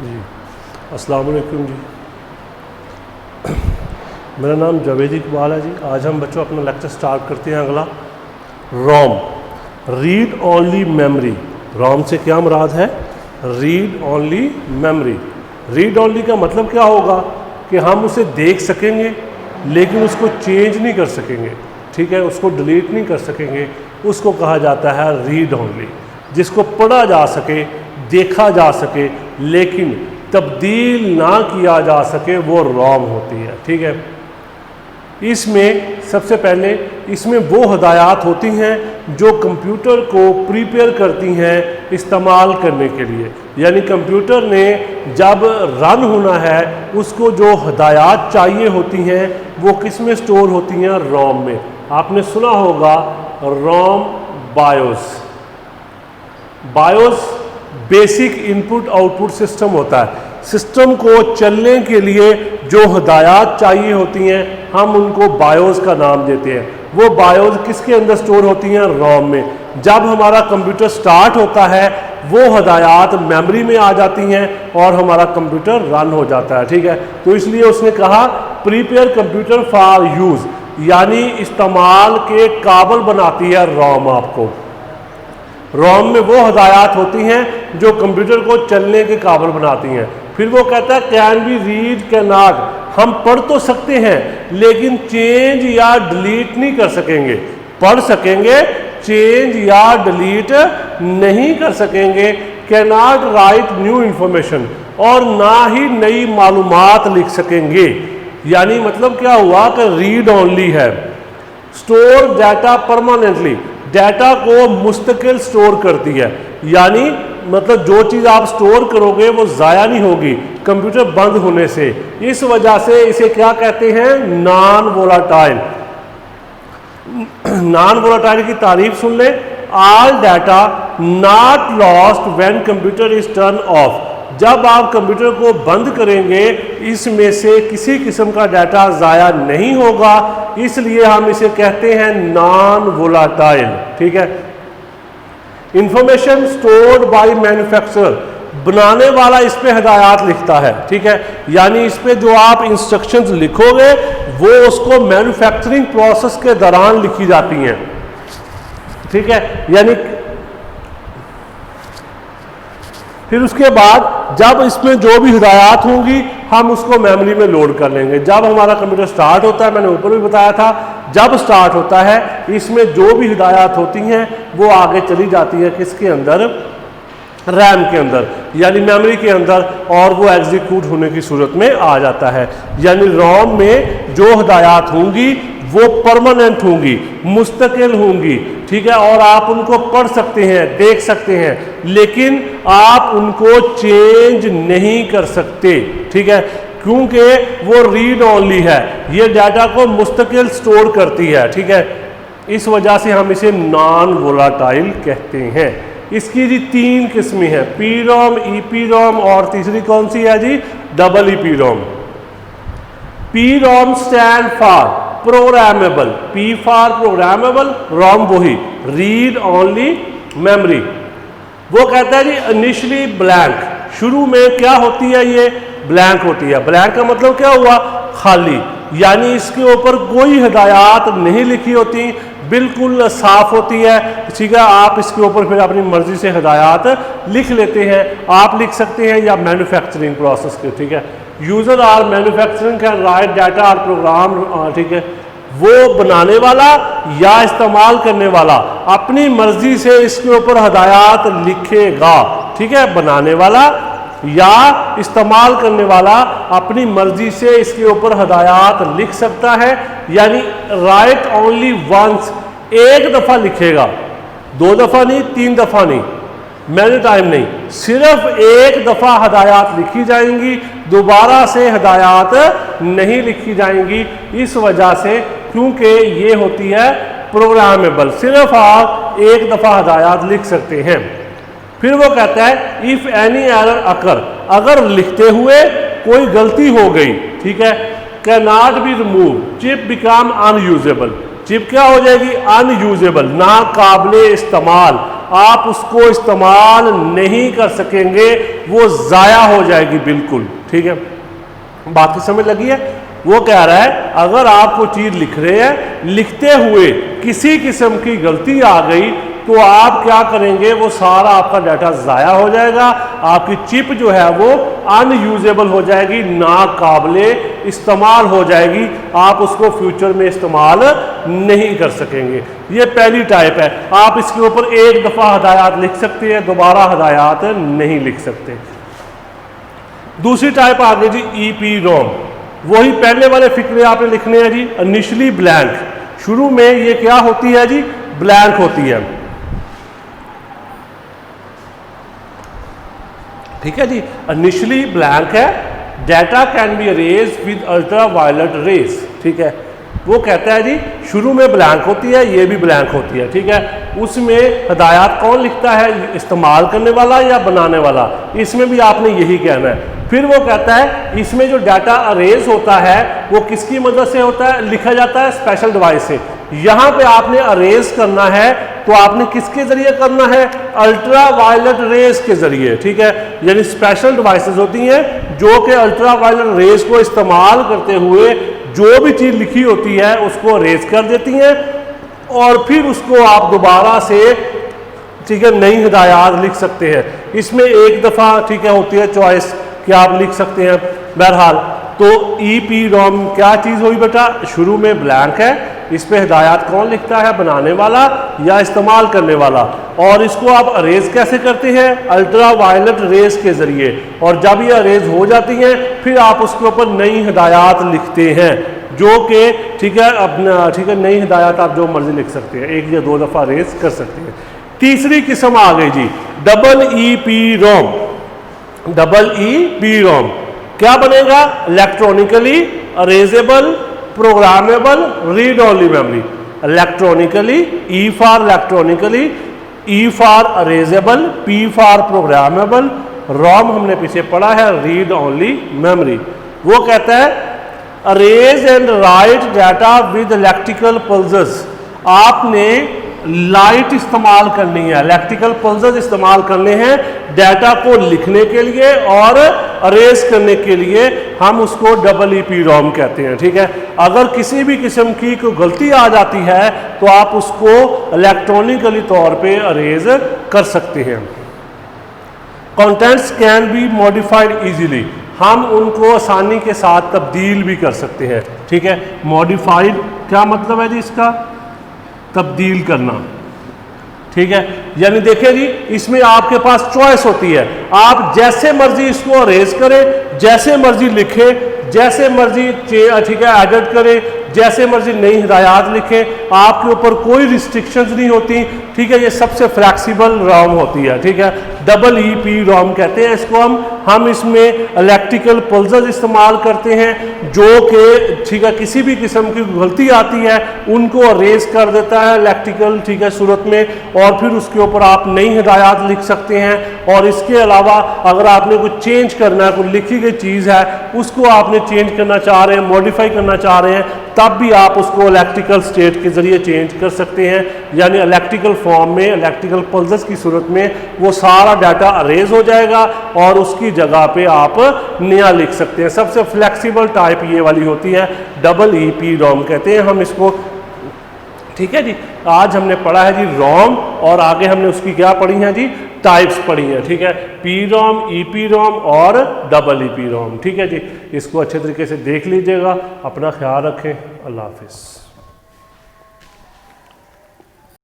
जी अस्सलाम वालेकुम जी। मेरा नाम जावेद इकबाल है जी। आज हम बच्चों अपना लेक्चर स्टार्ट करते हैं। अगला रोम, रीड ओनली मेमोरी। रोम से क्या मुराद है? Read only memory. Read only का मतलब क्या होगा कि हम उसे देख सकेंगे लेकिन उसको चेंज नहीं कर सकेंगे, ठीक है, उसको डिलीट नहीं कर सकेंगे। उसको कहा जाता है रीड ओनली। जिसको पढ़ा जा सके, देखा जा सके लेकिन तब्दील ना किया जा सके, वो रोम होती है, ठीक है। इसमें सबसे पहले इसमें वो हदायत होती हैं जो कंप्यूटर को प्रिपेयर करती हैं इस्तेमाल करने के लिए। यानी कंप्यूटर ने जब रन होना है उसको जो हदायत चाहिए होती हैं वो किस में स्टोर होती हैं? रोम में। आपने सुना होगा ROM BIOS. BIOS basic input output system होता है। सिस्टम को चलने के लिए जो हदायत चाहिए होती हैं हम उनको बायोस का नाम देते हैं। वो बायोस किसके अंदर स्टोर होती हैं? रोम में। जब हमारा कंप्यूटर स्टार्ट होता है वो हदायत मेमोरी में आ जाती हैं और हमारा कंप्यूटर रन हो जाता है, ठीक है। तो इसलिए उसने कहा प्रीपेयर कंप्यूटर फॉर यूज़, यानी इस्तेमाल के काबिल बनाती है रोम आपको। रोम में वो हदायत होती हैं जो कंप्यूटर को चलने के काबिल बनाती हैं। फिर वो कहता है can be read can not, हम पढ़ तो सकते हैं लेकिन चेंज या डिलीट नहीं कर सकेंगे। पढ़ सकेंगे, चेंज या डिलीट नहीं कर सकेंगे। Can not right new information, और ना ही नई मालूमात लिख सकेंगे। यानी मतलब क्या हुआ कि रीड ओनली है। स्टोर डाटा परमानेंटली, डाटा को मुस्तकिल स्टोर करती है। यानी मतलब जो चीज़ आप स्टोर करोगे वो ज़ाया नहीं होगी कंप्यूटर बंद होने से। इस वजह से इसे क्या कहते हैं? Non volatile. नॉन वोलाटाइल की तारीफ सुन ले। All data not lost when computer is turn off, जब आप कंप्यूटर को बंद करेंगे इसमें से किसी किस्म का डाटा ज़ाया नहीं होगा, इसलिए हम इसे कहते हैं नॉन वोलाटाइल, ठीक है। इंफॉर्मेशन स्टोर्ड बाय मैन्युफैक्चरर, बनाने वाला इस पे हदायत लिखता है, ठीक है। यानी इस पे जो आप इंस्ट्रक्शंस लिखोगे वो उसको मैन्युफैक्चरिंग प्रोसेस के दौरान लिखी जाती हैं, ठीक है। यानी फिर उसके बाद जब इसमें जो भी हिदायत होंगी हम उसको मेमोरी में लोड कर लेंगे। जब हमारा कंप्यूटर स्टार्ट होता है, मैंने ऊपर भी बताया था, जब स्टार्ट होता है इसमें जो भी हिदायत होती हैं वो आगे चली जाती है किसके अंदर? रैम के अंदर, यानी मेमोरी के अंदर, और वो एग्जीक्यूट होने की सूरत में आ जाता है। यानी रोम में जो हिदायत होंगी वो परमानेंट होंगी, मुस्तकिल होंगी, ठीक है, और आप उनको पढ़ सकते हैं, देख सकते हैं, लेकिन आप उनको चेंज नहीं कर सकते, ठीक है, क्योंकि वो रीड ओनली है। ये डाटा को मुस्तकिल स्टोर करती है, ठीक है। इस वजह से हम इसे नॉन वोलाटाइल कहते हैं। इसकी जी 3 किस्में हैं, पी रोम, ईपी रोम, और तीसरी कौन सी है जी? Double E P ROM. P ROM stand for programmable, P for programmable, ROM वही रीड ओनली मेमोरी। वो कहता है जी इनिशियली ब्लैंक, शुरू में क्या होती है? ये ब्लैंक होती है। ब्लैंक का मतलब क्या हुआ? खाली, यानी इसके ऊपर कोई हिदायत नहीं लिखी होती, बिल्कुल साफ होती है, ठीक है। आप इसके ऊपर फिर अपनी मर्जी से हिदायत लिख लेते हैं, आप लिख सकते हैं या मैन्युफैक्चरिंग प्रोसेस के, ठीक है। यूज़र और मैन्युफैक्चरिंग कैन राइट डाटा और प्रोग्राम, ठीक है। वो बनाने वाला या इस्तेमाल करने वाला अपनी मर्जी से इसके ऊपर हदायत लिखेगा, ठीक है। बनाने वाला या इस्तेमाल करने वाला अपनी मर्जी से इसके ऊपर हदायत लिख सकता है। यानी राइट ओनली वंस, एक दफ़ा लिखेगा, 2 दफ़ा नहीं, 3 दफ़ा नहीं, मैनी टाइम नहीं, सिर्फ एक दफ़ा हदायत लिखी जाएंगी, दोबारा से हदायत नहीं लिखी जाएंगी। इस वजह से क्योंकि ये होती है प्रोग्रामेबल, सिर्फ आप एक दफ़ा हदायत लिख सकते हैं। फिर वो कहता है इफ़ एनी एरर अकर, अगर लिखते हुए कोई गलती हो गई, ठीक है, can not be remove, chip become unusable, chip क्या हो जाएगी, अनयूजेबल, ना काबिले इस्तेमाल, आप उसको इस्तेमाल नहीं कर सकेंगे, वो ज़ाया हो जाएगी बिल्कुल। ठीक है, बात की समझ लगी है। वो कह रहा है अगर आप कोई चीज़ लिख रहे हैं, लिखते हुए किसी किस्म की गलती आ गई तो आप क्या करेंगे, वो सारा आपका डाटा ज़ाया हो जाएगा, आपकी चिप जो है वो अनयूजेबल हो जाएगी, नाकाबिले इस्तेमाल हो जाएगी, आप उसको फ्यूचर में इस्तेमाल नहीं कर सकेंगे। ये पहली टाइप है। आप इसके ऊपर एक दफ़ा हदायत लिख सकते हैं, दोबारा हदायत नहीं लिख सकते। दूसरी टाइप आ गई जी EEPROM। वही पहले वाले फिक्रे आपने लिखने हैं जी, इनिशियली ब्लैंक, शुरू में ये क्या होती है जी, ब्लैंक होती है। ठीक है जी, इनिशियली ब्लैंक है, data can be erased with ultra violet rays. ठीक है, वो कहता है जी शुरू में ब्लैंक होती है, ये भी ब्लैंक होती है। ठीक है, उसमें हदायत कौन लिखता है, इस्तेमाल करने वाला या बनाने वाला, इसमें भी आपने यही कहना है। फिर वो कहता है इसमें जो डाटा अरेज होता है वो किसकी मदद से होता है, लिखा जाता है स्पेशल डिवाइस से। यहाँ पे आपने अरेज करना है तो आपने किसके जरिए करना है, अल्ट्रा वायलेट रेज के जरिए। ठीक है, यानी स्पेशल डिवाइसेस होती हैं जो कि अल्ट्रा वायलेट रेज को इस्तेमाल करते हुए जो भी चीज़ लिखी होती है उसको अरेज कर देती हैं और फिर उसको आप दोबारा से, ठीक है, नई हिदायत लिख सकते हैं। इसमें एक दफ़ा, ठीक है, होती है चॉइस कि आप लिख सकते हैं। बहरहाल तो EEPROM क्या चीज़ हुई बेटा, शुरू में ब्लैंक है, इस पर हिदायत कौन लिखता है, बनाने वाला या इस्तेमाल करने वाला, और इसको आप अरेज कैसे करते हैं, अल्ट्रा वायलेट रेज के ज़रिए। और जब ये अरेज हो जाती हैं फिर आप उसके ऊपर नई हिदायत लिखते हैं जो कि, ठीक है, अपना, ठीक है, नई हिदायत आप जो मर्जी लिख सकते हैं, एक या दो दफ़ा अरेज कर सकते हैं। तीसरी किस्म आ गई जी EEPROM। EEPROM क्या बनेगा, electronically erasable programmable read only memory. Electronically, E for electronically, E for erasable, P for programmable, ROM हमने पीछे पढ़ा है रीड ओनली मेमोरी। वो कहता है arrays and right data with electrical pulses. आपने लाइट इस्तेमाल करनी है, इलेक्ट्रिकल पल्सेस इस्तेमाल करने हैं डाटा को लिखने के लिए और अरेज करने के लिए, हम उसको EEPROM कहते हैं। ठीक है, अगर किसी भी किस्म की कोई गलती आ जाती है तो आप उसको इलेक्ट्रॉनिकली तौर पे अरेज कर सकते हैं। Contents can be modified easily, हम उनको आसानी के साथ तब्दील भी कर सकते हैं। ठीक है, मॉडिफाइड क्या मतलब है जी इसका, तब्दील करना। ठीक है, यानी देखिए जी इसमें आपके पास चॉइस होती है, आप जैसे मर्जी इसको अरेज करें, जैसे मर्जी लिखें, जैसे मर्जी, ठीक है, एडिट करें, जैसे मर्जी नई हिदायत लिखें, आपके ऊपर कोई रिस्ट्रिक्शंस नहीं होती। ठीक है, ये सबसे फ्लैक्सिबल ROM होती है। ठीक है, EEPROM कहते हैं इसको हम इसमें इलेक्ट्रिकल पल्सेस इस्तेमाल करते हैं जो कि, ठीक है, किसी भी किस्म की गलती आती है उनको अरेज कर देता है इलेक्ट्रिकल, ठीक है, सूरत में, और फिर उसके ऊपर आप नई हिदायत लिख सकते हैं। और इसके अलावा अगर आपने कुछ चेंज करना है, कोई लिखी गई चीज़ है उसको आपने चेंज करना चाह रहे हैं, मॉडिफाई करना चाह रहे हैं, तब भी आप उसको इलेक्ट्रिकल स्टेट के ज़रिए चेंज कर सकते हैं। यानी इलेक्ट्रिकल फॉर्म में, इलेक्ट्रिकल पल्सेस की सूरत में वो सारा डाटा अरेज हो जाएगा और उसकी जगह पे आप नया लिख सकते हैं। सबसे फ्लेक्सिबल टाइप ये वाली होती है, EEPROM कहते हैं हम इसको। ठीक है जी, आज हमने पढ़ा है जी ROM और आगे हमने उसकी क्या पढ़ी है जी, टाइप्स पढ़ी हैं। ठीक है, PROM, EEPROM और EEPROM। ठीक है जी, इसको अच्छे तरीके से देख लीजिएगा। अपना ख्याल रखें। अल्लाह हाफिज़।